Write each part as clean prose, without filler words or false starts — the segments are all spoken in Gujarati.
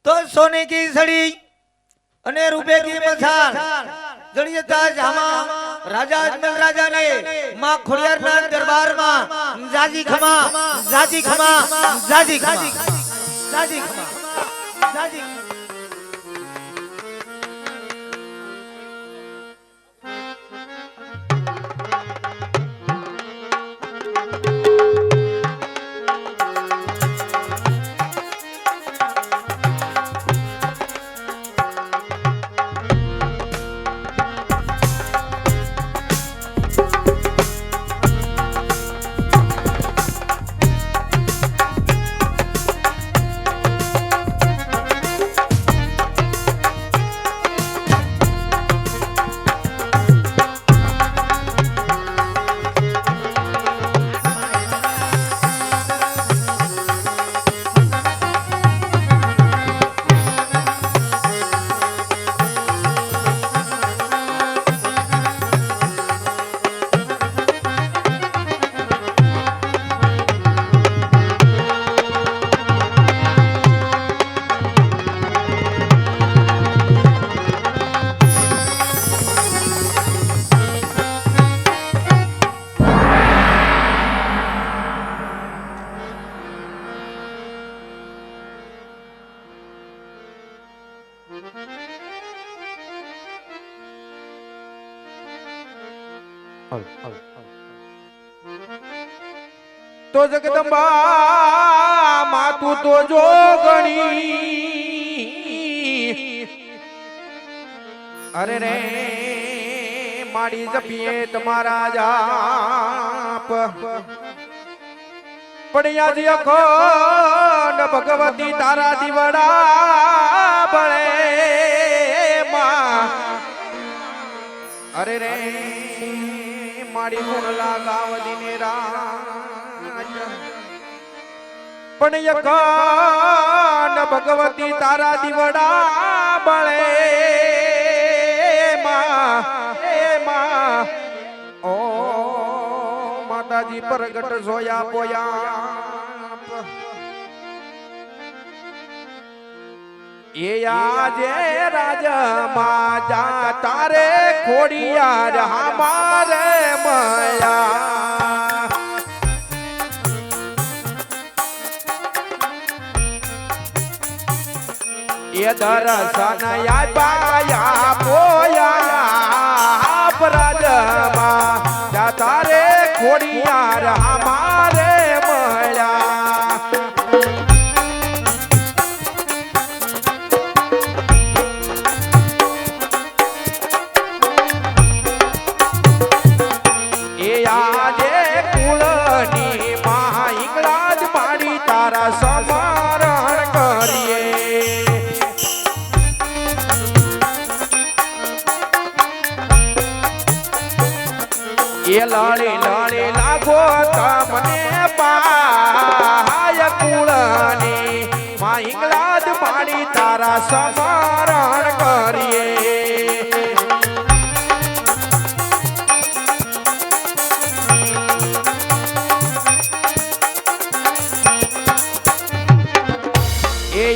तो सोने की सड़ी अने रुपए की मसाल जड़िए ताज हमा राजा अजमल राजा ने मां खोड़ियार ना दरबार में जाजी खमा जाजी खमा जाजी खमा जाजी खमा जाजी तो जगदंबा मातू तो जोगणी अरे रे माड़ी जपिए तुम्हारा जाप पड़िया जी अखंड भगवती तारा दिवड़ा बड़े माँ अरे रे माड़ी गुणला गावदी ने राज पण यकान भगवती तारा दिवड़ा बळे मां ओ माताजी प्रगट सोया पोया ये आजे राज माजा तारे खोड़ियार हमारे माया ये दर्शन या पाया पोया राज माजा तारे खोड़ियार हमारे माया समारण करिए ये लाड़े लाड़े लागो तमने पाय कुळनी मां इंगलाज माड़ी तारा समारण करिए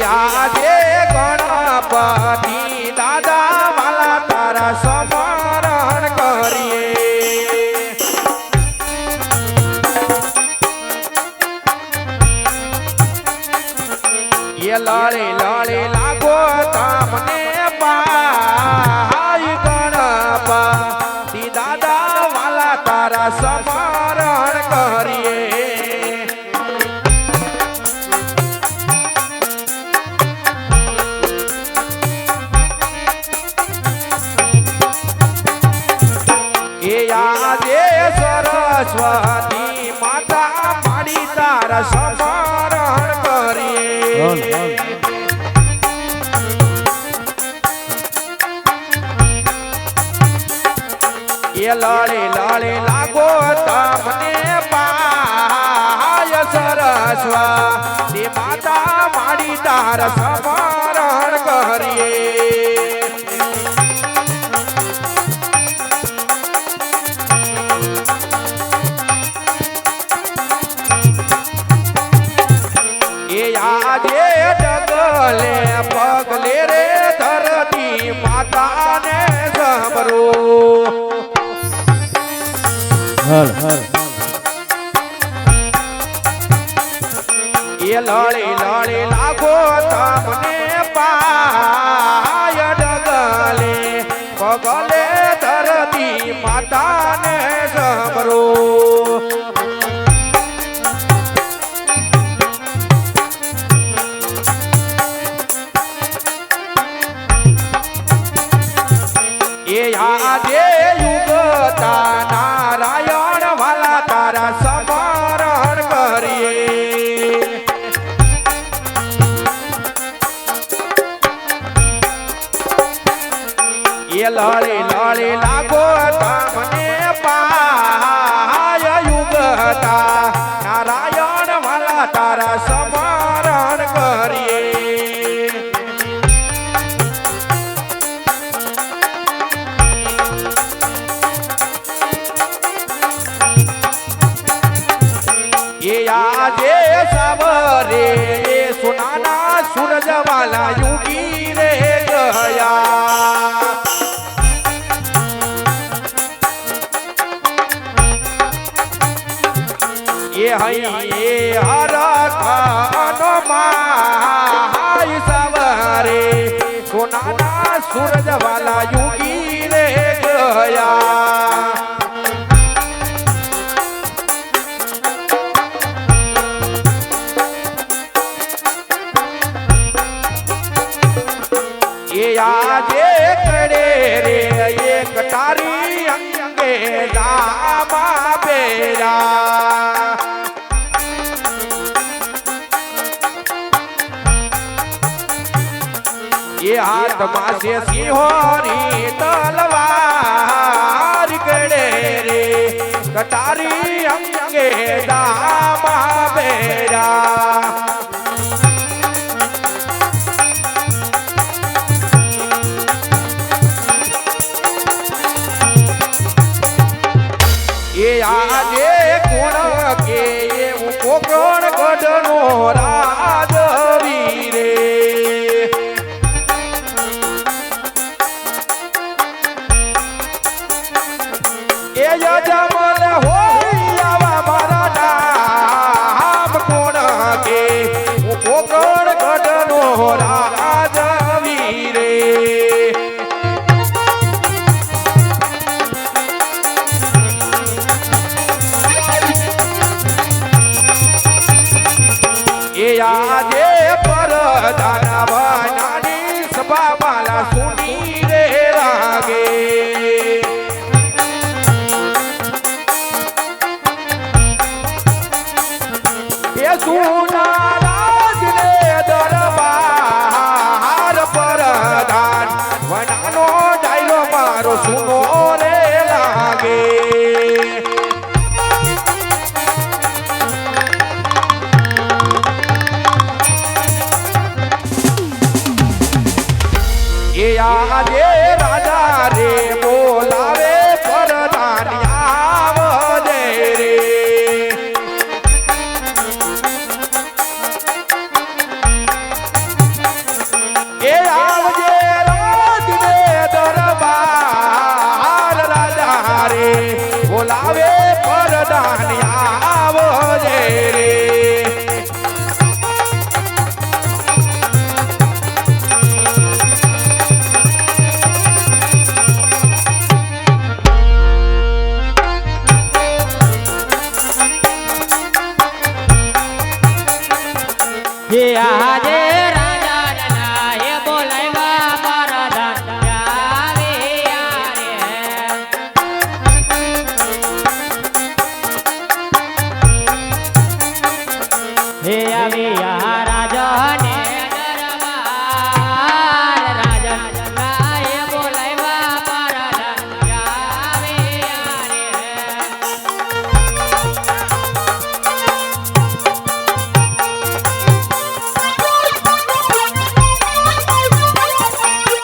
आजे गणपति दादा वाला तारा समरण करिए ये लड़े लड़े लागो तमने पाई गणपति दादा वाला तारा समरण करिए आजे सरस्वती माता माड़ी तारा समरण करिए ये लड़े लड़े लागो तमने पाय सरस्वती माता माड़ी तारा समरण करिए आजे जगले આજે યુગતા નારાયણ વાલા તારા સમરણ કરીએ એ લડે લડે લાગો તમને પાય યુગતા નારાયણ વાલા તારા સમરણ કરીએ એ આજે સવારે સોનાના સૂરજ વાલા યુગી રે ગયા એ હૈયે હરખાનો માય સવારે સોનાના સૂરજ વાલા યુગી રે ગયા એ આજે કરે રે એક તારી અંગે રામા બેરા એ હાથમાં છે સિંહોની તલવાર કરે રે કટારી અંગે રામા બેરા એ આજે કોણ કે એવું કોકણ ગઢનો રાજ વીરે એ યજમલ હોય આવા મારા નામ કોણ કે હું કોકણ ગઢનો રાજ વીરે એ આજે પરદાન બનાની સભા માલા સુની રે લાગે એ સુના રાજને દરબાર પરદાન વનાનો ડાયરો મારો સુનો રે લાગે એ આજે રાજા રે બોલાવે પરદાન આવજે રે એ આવજે રાજને દરબાર રાજા રે બોલાવે પરદાન આવજે રે હે આજે રાજા જનાએ બોલાવ્યા પરદાન આવે યારે હે આવ્યા રાજાને દરબાર રાજા જનાએ બોલાવ્યા પરદાન આવે યારે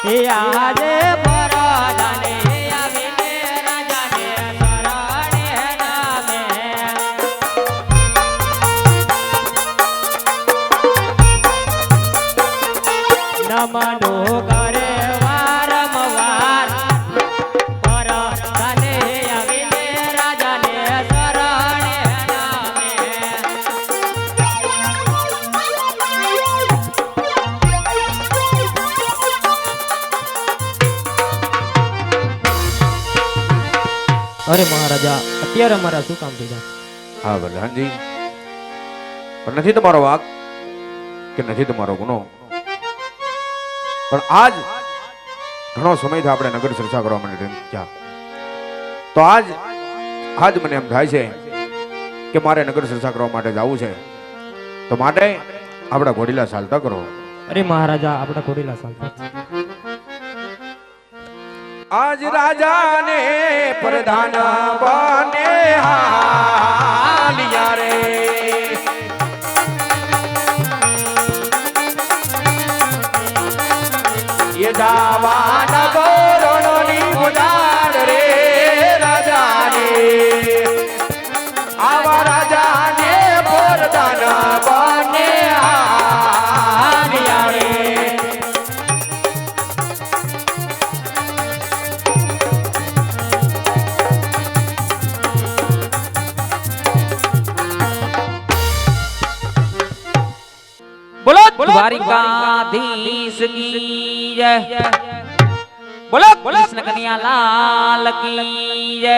હે આજે પરદાને આવીને રાજાને શરણે નામે નમનો કરે વારંવાર પરદાને આવીને રાજાને શરણે નામે અરે મહારાજા અત્યારે અમારા શું કામ થઈ જાય હા પ્રધાનજી પણ નથી તમારો વાક કે નથી તમારો ગુનો પણ આજ ઘણો સમયથી આપણે નગર ચર્ચા કરવા માટે થયા. તો આજ મને એમ થાય છે કે મારે નગર ચર્ચા કરવા માટે જવું છે. તો માટે આપણા ઘોડીલા ચાલતા કરો. અરે મહારાજા આપણા ઘોડીલા ચાલતા. આજ રાજાને પ્રધાન બને હાલિયા રે. એ જાવાન ગોરણોની મુડાર રે રાજાને. આવા રાજાને પ્રધાન બને હાલિયા રે. બોલો દ્વારિકાધીશ કી જય. બોલો કૃષ્ણ કન્યા લાલ કી જય.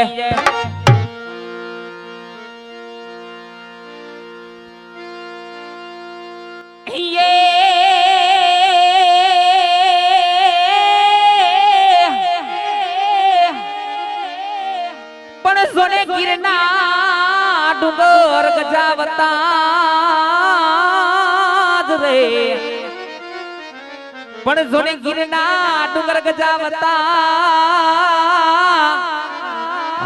પણ સોને ગીરના ડુંગર ગજાવતા રે. પણ સોને ગીરના ડુંગર ગજાવતા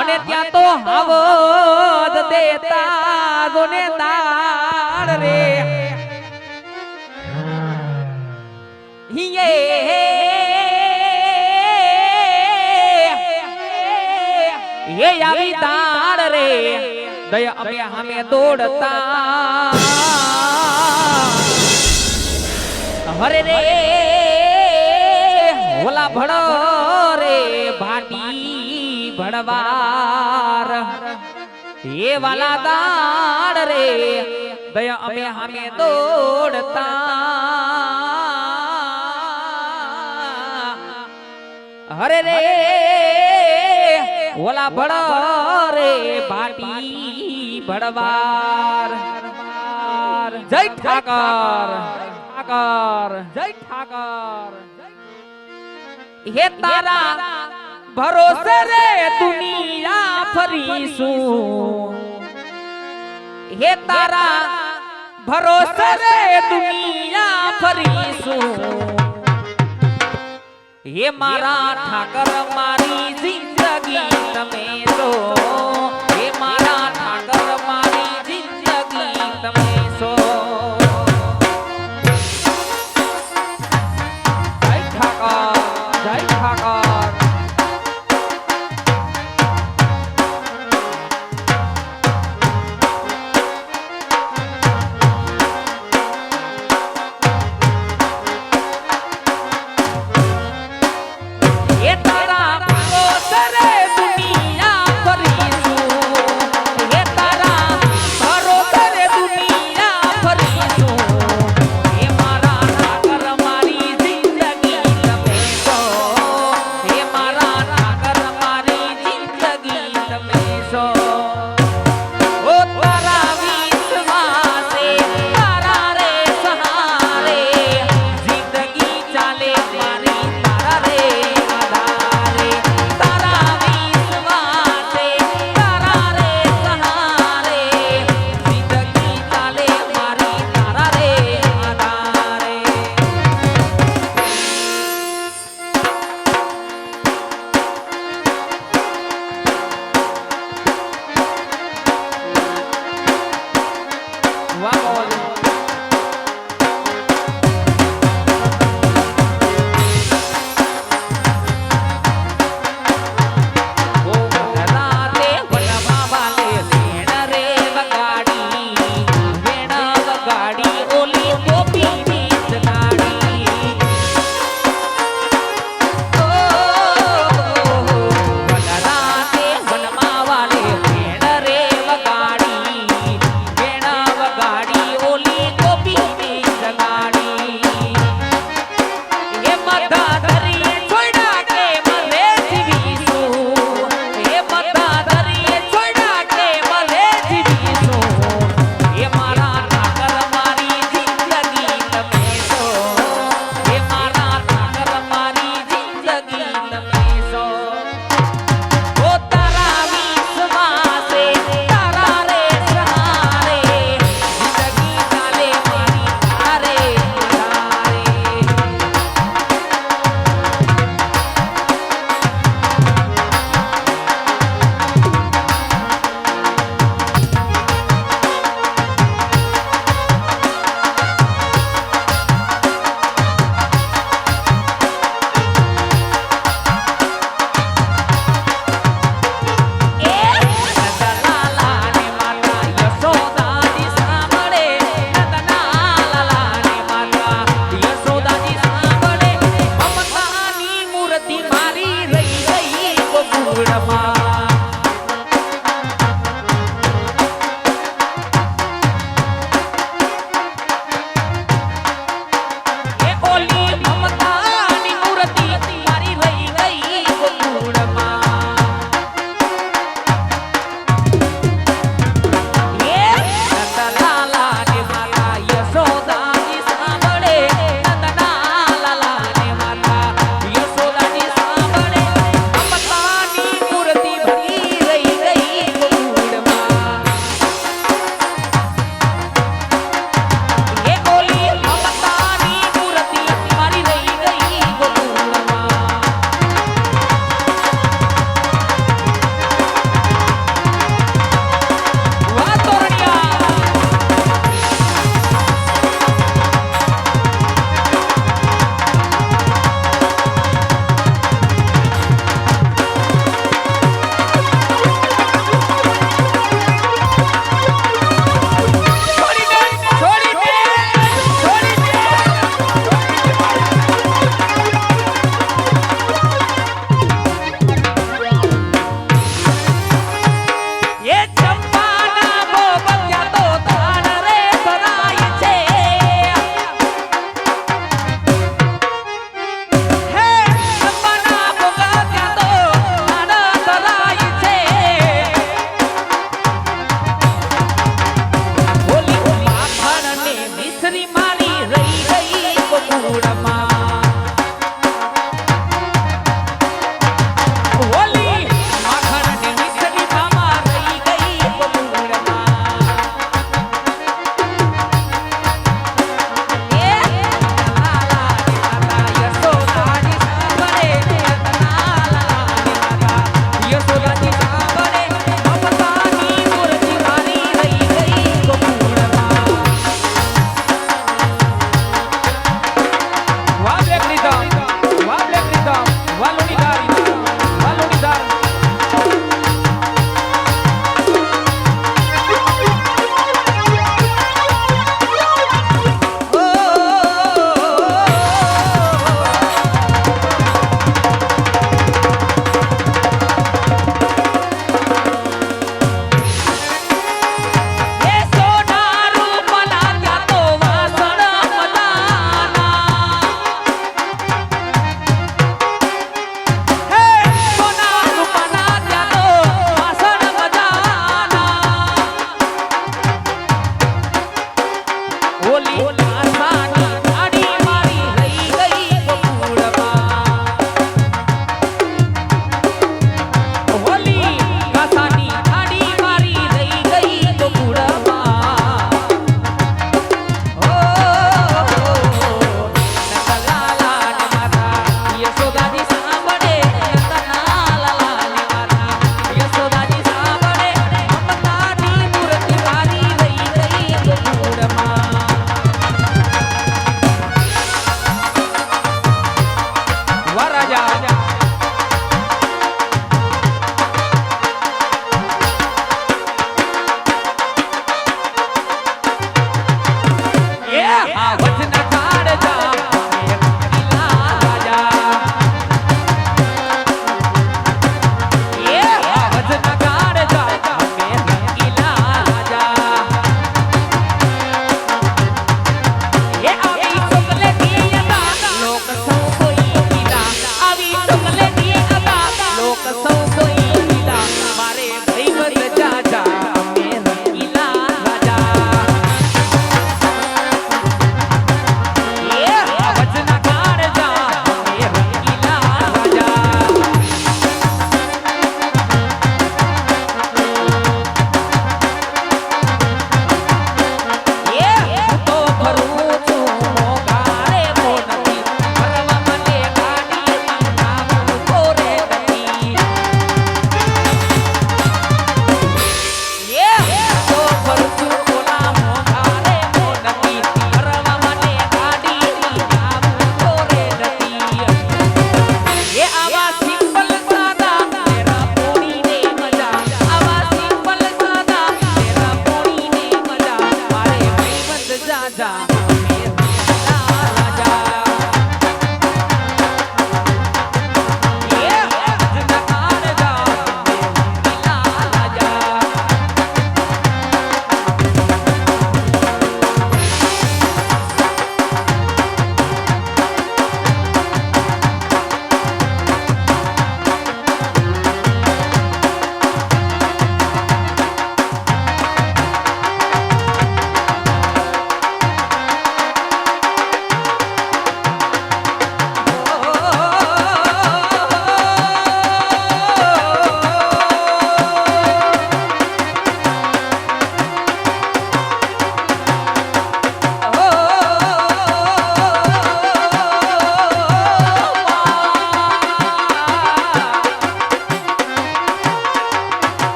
અને ત્યાં તો આવદ દેતા જોને તાળ રે. એ આવી તાળ રે દયા અમે સામે દોડતા. હરે રે ઓલા ભણો રે ભાટી ભણવાર. એ વાલા દાડ રે દયા અમે સામે દોડતા. હરે રે ઓલા ભણો રે ભાટી ભણવાર. જય ઠાકર ઠાકર જય ઠાકર. હે તારા ભરોસે રે દુનિયા ફરીશું. હે તારા ભરોસે રે દુનિયા ફરીશું. હે મારા ઠાકર મારી જિંદગી તમે સો. હે મારા ઠાકર મારી જિંદગી તમે સો. જય ઠાકર જય ઠાકર. એ તારા ભરોસે રે દુનિયા ફરીશું.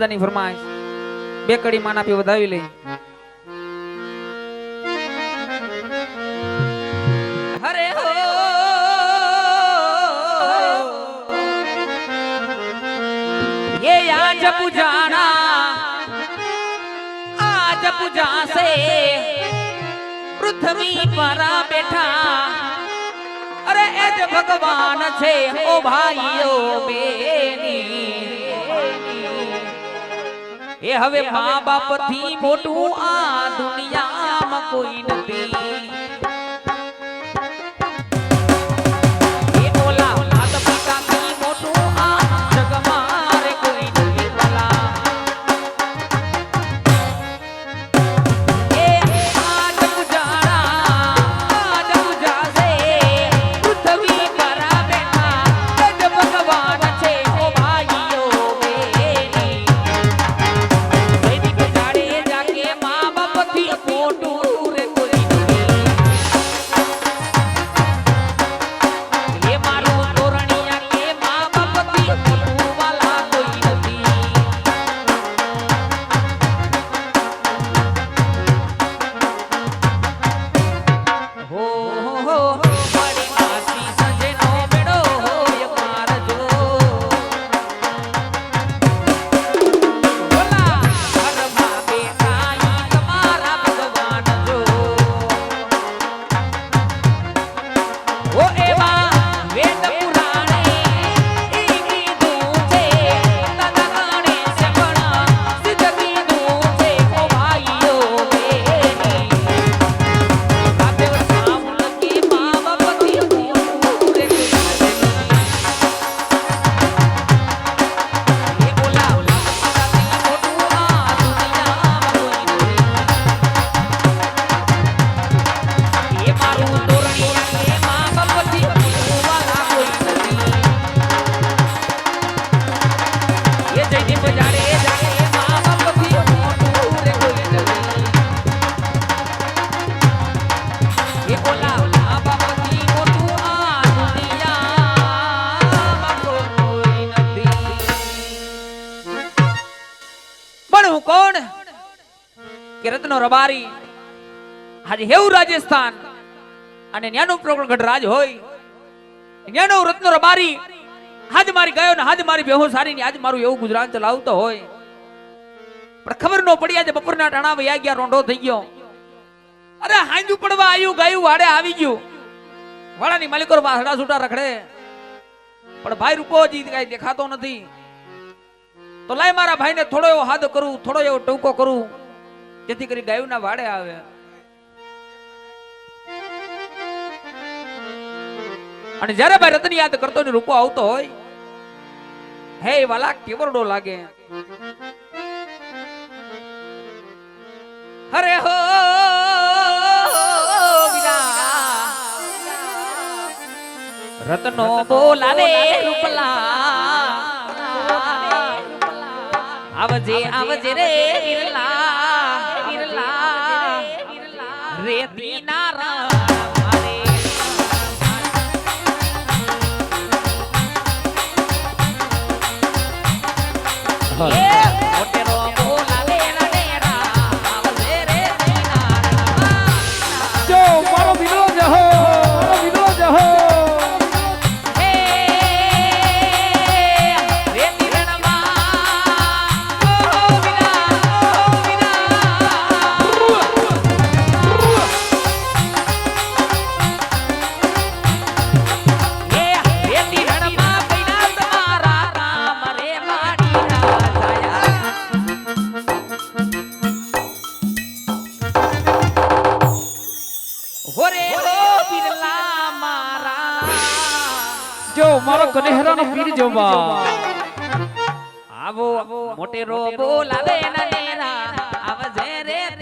મજાની ફરમાઈશ બે કડી માના પે વધાવી લે હરે હો ये आज पूजा से पृथ्वी पर बैठा अरे एज भगवान छे ओ भाईओ बेनी એ હવે મા બાપ થી મોટું આ દુનિયામાં કોઈ નથી એ ઓલા માતા પિતા થી મોટું આ જગમાં રે કોઈ નથી ભલા એ આજ પૂજાસે પૃથ્વી પર બેઠા એજ ભગવાન છે ઓ ભાઈઓ બેની રત્નો રબારી આજે હેવું રાજસ્થાન અને ન્યાનો પ્રગટ રાજ હોય ન્યાનો રત્નો રબારી આજ મારી ગયો ને આજ મારી બેહો સારી ને આજ મારું એવું ગુજરાન ચલાવતો હોય પણ ખબર નો પડી આજે બપોરના ટાણા વયા ગયા રોંઢો થઈ ગયો અરે હાંજુ પડવા આયું ગાયું વાડે આવી ગયું વાડાની માલિકો વાસડા છૂટા રખડે પણ ભાઈ રૂપોજી કઈ દેખાતો નથી તો લાય મારા ભાઈને થોડો એવો હાથ કરું થોડો એવો ટૂંકો કરું જેથી કરી ગાયુના વાડે આવે અને જ્યારે ભાઈ રતન યાદ કરતો ને રૂપો આવતો હોય હે વાલા કેવરડો લાગે હરે હો રતનો બોલાવે રૂપલા આવજે આવજે રે વિરલા રેતી નારા મોટેરો બોલાવે નડેરા આવજે રે નારા જો મારો વિલો જહો મારો કનેહરાનો પીર જોવા આવો મોટેરો બોલાવે નનેરા આવજે રે